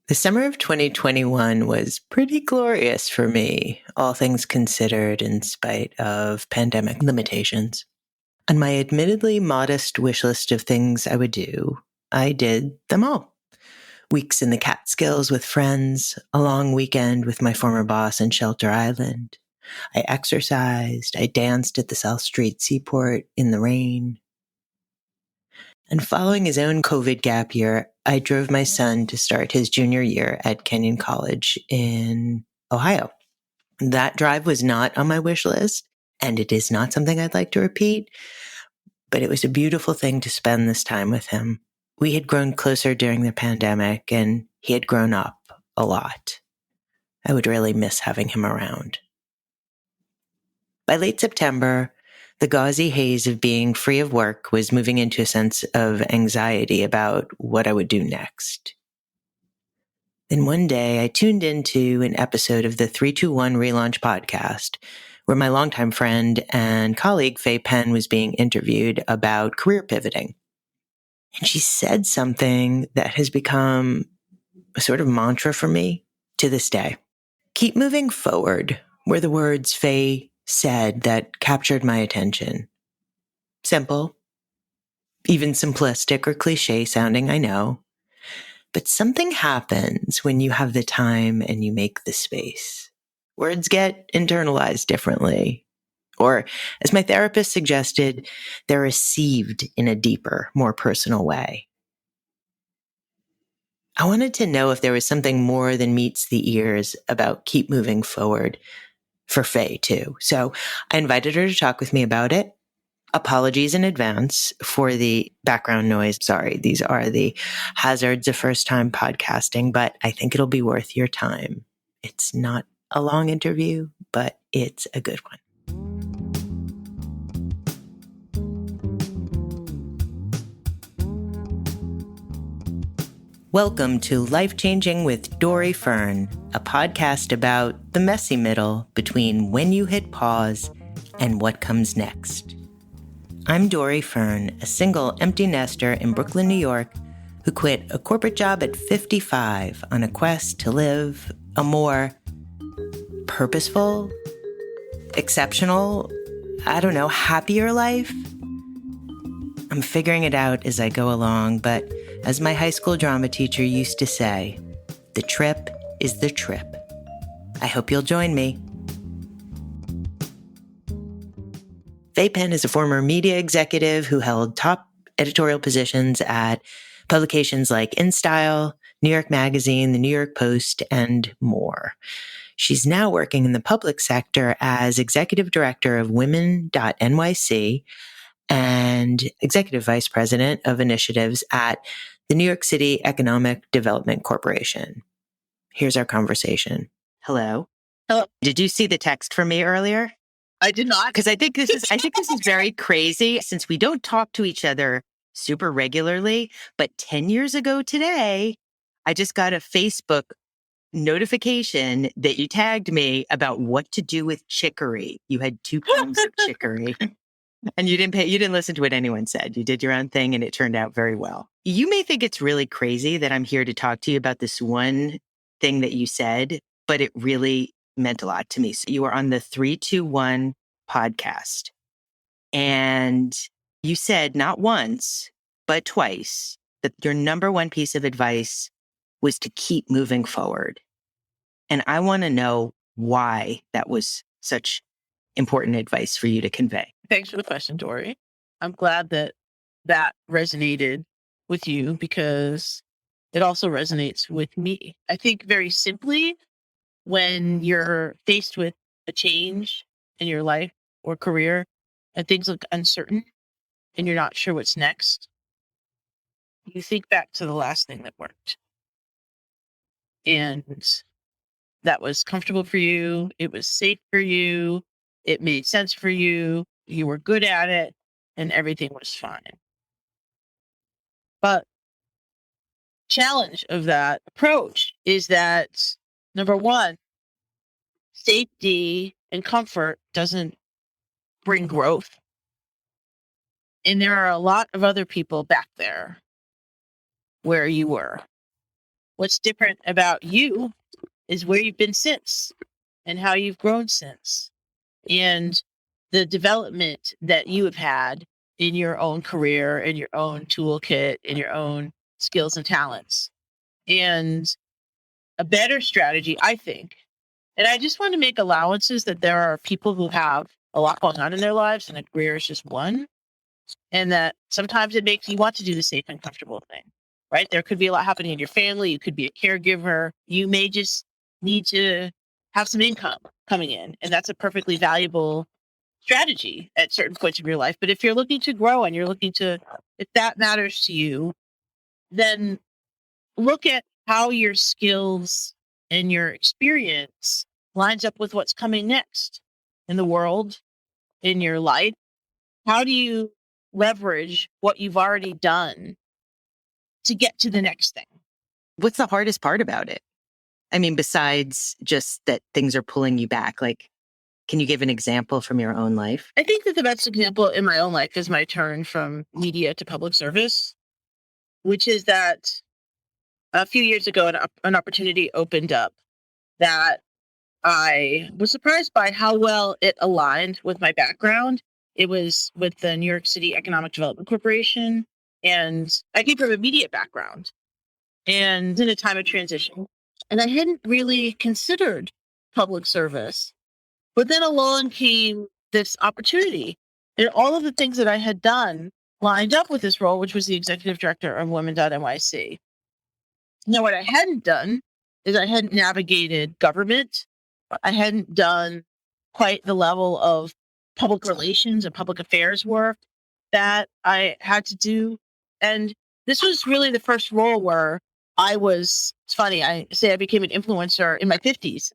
The summer of 2021 was pretty glorious for me, all things considered, in spite of pandemic limitations. On my admittedly modest wish list of things I would do, I did them all. Weeks in the Catskills with friends, a long weekend with my former boss in Shelter Island. I exercised, I danced at the South Street Seaport in the rain. And following his own COVID gap year, I drove my son to start his junior year at Kenyon College in Ohio. That drive was not on my wish list, and it is not something I'd like to repeat, but it was a beautiful thing to spend this time with him. We had grown closer during the pandemic, and he had grown up a lot. I would really miss having him around. By late September, the gauzy haze of being free of work was moving into a sense of anxiety about what I would do next. Then one day I tuned into an episode of the 321 Relaunch podcast where my longtime friend and colleague Faye Penn was being interviewed about career pivoting. And she said something that has become a sort of mantra for me to this day. Keep moving forward were the words Faye said that captured my attention. Simple, even simplistic or cliche sounding, I know. But something happens when you have the time and you make the space. Words get internalized differently. Or, as my therapist suggested, they're received in a deeper, more personal way. I wanted to know if there was something more than meets the ears about keep moving forward for Faye too. So I invited her to talk with me about it. Apologies in advance for the background noise. Sorry, these are the hazards of first-time podcasting, but I think it'll be worth your time. It's not a long interview, but it's a good one. Welcome to Life Changing with Dori Fern, a podcast about the messy middle between when you hit pause and what comes next. I'm Dori Fern, a single empty nester in Brooklyn, New York, who quit a corporate job at 55 on a quest to live a more purposeful, exceptional, happier life. I'm figuring it out as I go along, but as my high school drama teacher used to say, the trip is the trip. I hope you'll join me. Faye Penn is a former media executive who held top editorial positions at publications like InStyle, New York Magazine, The New York Post, and more. She's now working in the public sector as executive director of women.nyc and executive vice president of initiatives at the New York City Economic Development Corporation. Here's our conversation. Hello. Hello. Did you see the text from me earlier? I did not. Because I think this is very crazy since we don't talk to each other super regularly. But 10 years ago today, I just got a Facebook notification that you tagged me about what to do with chicory. You had 2 pounds of chicory and you didn't listen to what anyone said. You did your own thing and it turned out very well. You may think it's really crazy that I'm here to talk to you about this one thing that you said, but it really meant a lot to me. So you were on the 321 podcast and you said not once, but twice that your number one piece of advice was to keep moving forward. And I want to know why that was such important advice for you to convey. Thanks for the question, Dori. I'm glad that resonated with you because it also resonates with me. I think very simply, when you're faced with a change in your life or career and things look uncertain and you're not sure what's next, you think back to the last thing that worked. And that was comfortable for you. It was safe for you. It made sense for you. You were good at it and everything was fine. But challenge of that approach is that, number one, safety and comfort doesn't bring growth. And there are a lot of other people back there where you were. What's different about you is where you've been since and how you've grown since, and the development that you have had in your own career, in your own toolkit, in your own skills and talents. And a better strategy, I think, and I just want to make allowances that there are people who have a lot going on in their lives and a career is just one, and that sometimes it makes you want to do the safe and comfortable thing, right? There could be a lot happening in your family. You could be a caregiver. You may just need to have some income coming in, and that's a perfectly valuable strategy at certain points of your life. But if you're looking to grow and if that matters to you, then look at how your skills and your experience lines up with what's coming next in the world, in your life. How do you leverage what you've already done to get to the next thing? What's the hardest part about it? I mean, besides just that things are pulling you back, like, can you give an example from your own life? I think that the best example in my own life is my turn from media to public service, which is that a few years ago, an opportunity opened up that I was surprised by how well it aligned with my background. It was with the New York City Economic Development Corporation, and I came from a media background and in a time of transition. And I hadn't really considered public service. But then along came this opportunity, and all of the things that I had done lined up with this role, which was the executive director of women.nyc. Now, what I hadn't done is I hadn't navigated government. I hadn't done quite the level of public relations and public affairs work that I had to do. And this was really the first role where it's funny, I say I became an influencer in my 50s.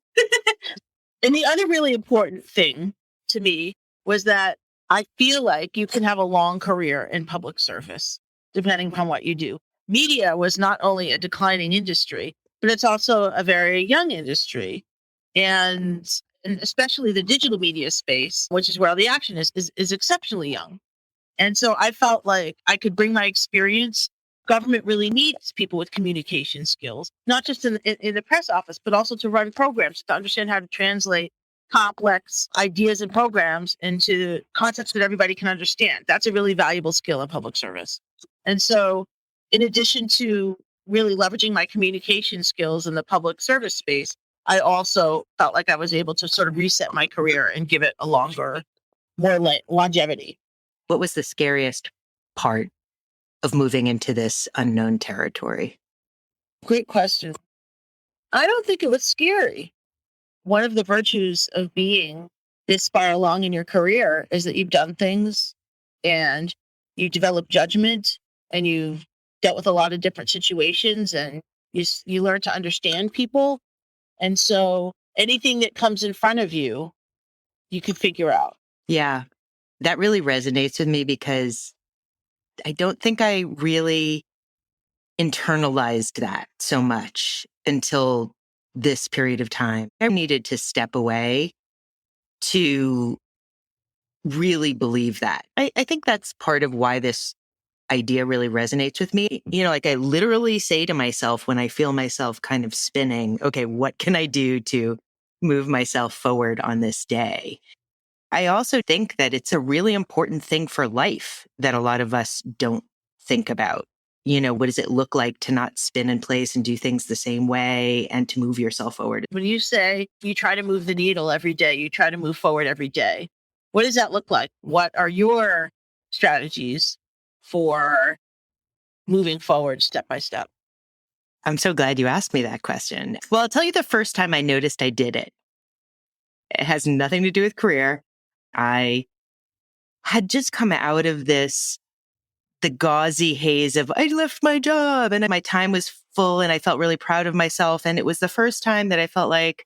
And the other really important thing to me was that I feel like you can have a long career in public service, depending upon what you do. Media was not only a declining industry, but it's also a very young industry. And especially the digital media space, which is where all the action is exceptionally young. And so I felt like I could bring my experience. Government really needs people with communication skills, not just in the press office, but also to run programs, to understand how to translate complex ideas and programs into concepts that everybody can understand. That's a really valuable skill in public service. And so, in addition to really leveraging my communication skills in the public service space, I also felt like I was able to sort of reset my career and give it a longer, more longevity. What was the scariest part of moving into this unknown territory? Great question. I don't think it was scary. One of the virtues of being this far along in your career is that you've done things and you develop judgment and you've dealt with a lot of different situations and you learn to understand people. And so anything that comes in front of you, you can figure out. Yeah, that really resonates with me because I don't think I really internalized that so much until this period of time. I needed to step away to really believe that. I think that's part of why this idea really resonates with me. You know, like I literally say to myself when I feel myself kind of spinning, okay, what can I do to move myself forward on this day? I also think that it's a really important thing for life that a lot of us don't think about. You know, what does it look like to not spin in place and do things the same way and to move yourself forward? When you say you try to move the needle every day, you try to move forward every day, what does that look like? What are your strategies for moving forward step by step? I'm so glad you asked me that question. Well, I'll tell you the first time I noticed I did it. It has nothing to do with career. I had just come out of the gauzy haze of I left my job and my time was full and I felt really proud of myself. And it was the first time that I felt like,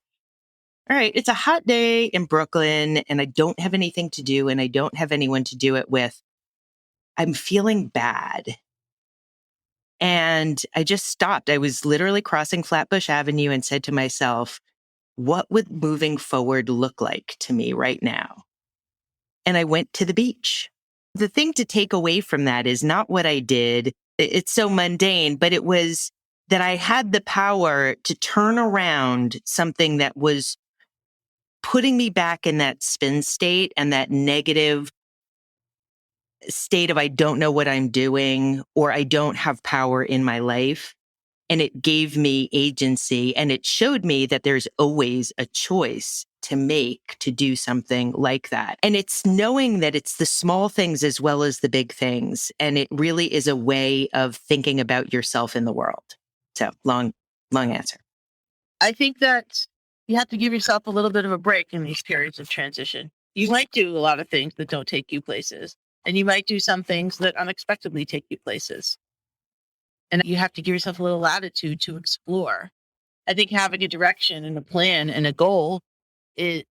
all right, it's a hot day in Brooklyn and I don't have anything to do and I don't have anyone to do it with. I'm feeling bad. And I just stopped. I was literally crossing Flatbush Avenue and said to myself, what would moving forward look like to me right now? And I went to the beach. The thing to take away from that is not what I did. It's so mundane, but it was that I had the power to turn around something that was putting me back in that spin state and that negative state of I don't know what I'm doing or I don't have power in my life. And it gave me agency and it showed me that there's always a choice to make to do something like that. And it's knowing that it's the small things as well as the big things. And it really is a way of thinking about yourself in the world. So long answer. I think that you have to give yourself a little bit of a break in these periods of transition. You might do a lot of things that don't take you places, and you might do some things that unexpectedly take you places. And you have to give yourself a little latitude to explore. I think having a direction and a plan and a goal is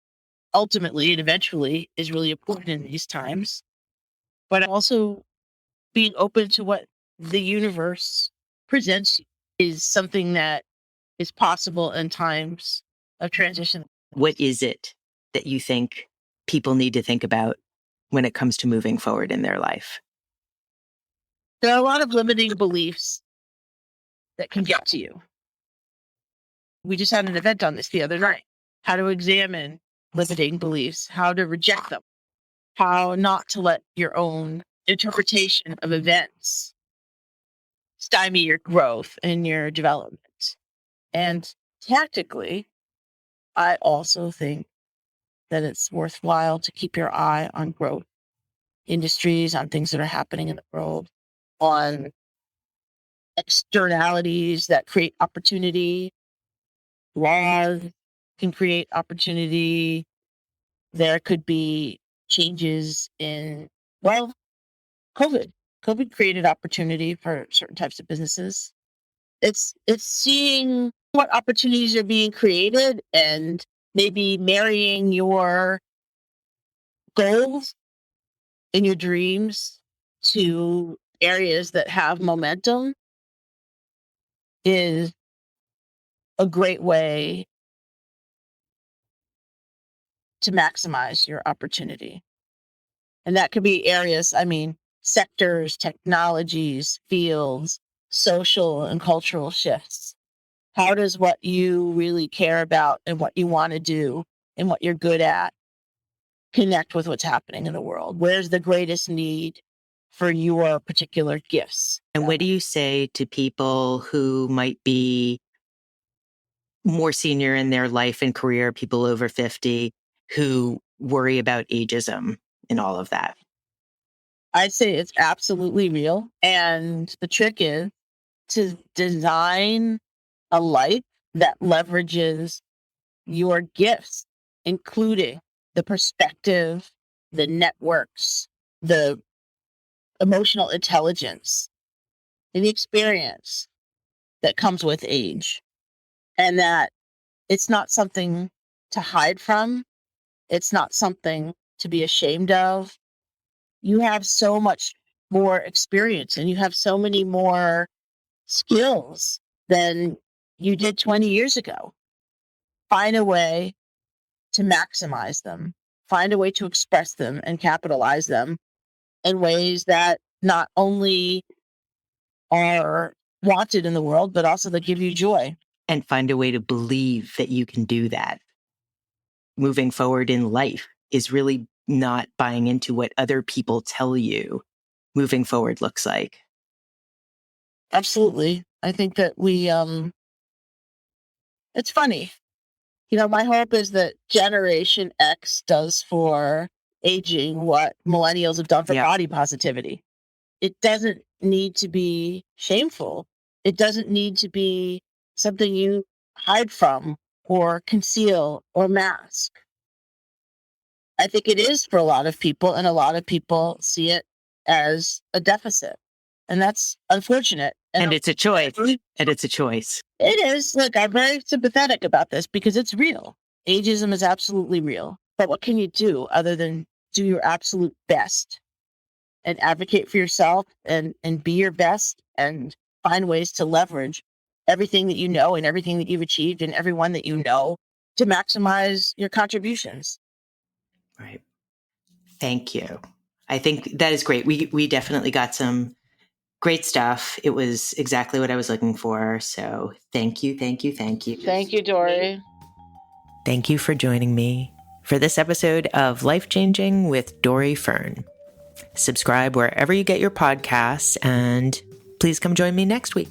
ultimately and eventually is really important in these times. But also being open to what the universe presents is something that is possible in times of transition. What is it that you think people need to think about when it comes to moving forward in their life? There are a lot of limiting beliefs that can get to you. We just had an event on this the other night. How to examine limiting beliefs, how to reject them, how not to let your own interpretation of events stymie your growth and your development. And tactically, I also think that it's worthwhile to keep your eye on growth industries, on things that are happening in the world, on externalities that create opportunity. Laws can create opportunity. There could be changes in, well, COVID. COVID created opportunity for certain types of businesses. It's seeing what opportunities are being created and maybe marrying your goals and your dreams to areas that have momentum is a great way to maximize your opportunity. And that could be areas, sectors, technologies, fields, social and cultural shifts. How does what you really care about and what you want to do and what you're good at connect with what's happening in the world? Where's the greatest need for your particular gifts? And what do you say to people who might be more senior in their life and career, people over 50, who worry about ageism and all of that? I'd say it's absolutely real. And the trick is to design a life that leverages your gifts, including the perspective, the networks, the emotional intelligence, and the experience that comes with age. And that it's not something to hide from. It's not something to be ashamed of. You have so much more experience and you have so many more skills than you did 20 years ago. Find a way to maximize them, find a way to express them and capitalize them in ways that not only are wanted in the world, but also that give you joy. And find a way to believe that you can do that. Moving forward in life is really not buying into what other people tell you moving forward looks like. Absolutely. I think that it's funny. My hope is that Generation X does for aging what millennials have done for body positivity. It doesn't need to be shameful. It doesn't need to be something you hide from or conceal or mask. I think it is for a lot of people, and a lot of people see it as a deficit. And that's unfortunate. And it's a choice. And it's a choice. It is. Look, I'm very sympathetic about this because it's real. Ageism is absolutely real. But what can you do other than do your absolute best and advocate for yourself and be your best and find ways to leverage everything that you know and everything that you've achieved and everyone that you know to maximize your contributions. Right. Thank you. I think that is great. We definitely got some Great stuff. It was exactly what I was looking for. So thank you, thank you, thank you. Thank you, Dori. Thank you for joining me for this episode of Life Changing with Dori Fern. Subscribe wherever you get your podcasts, and please come join me next week.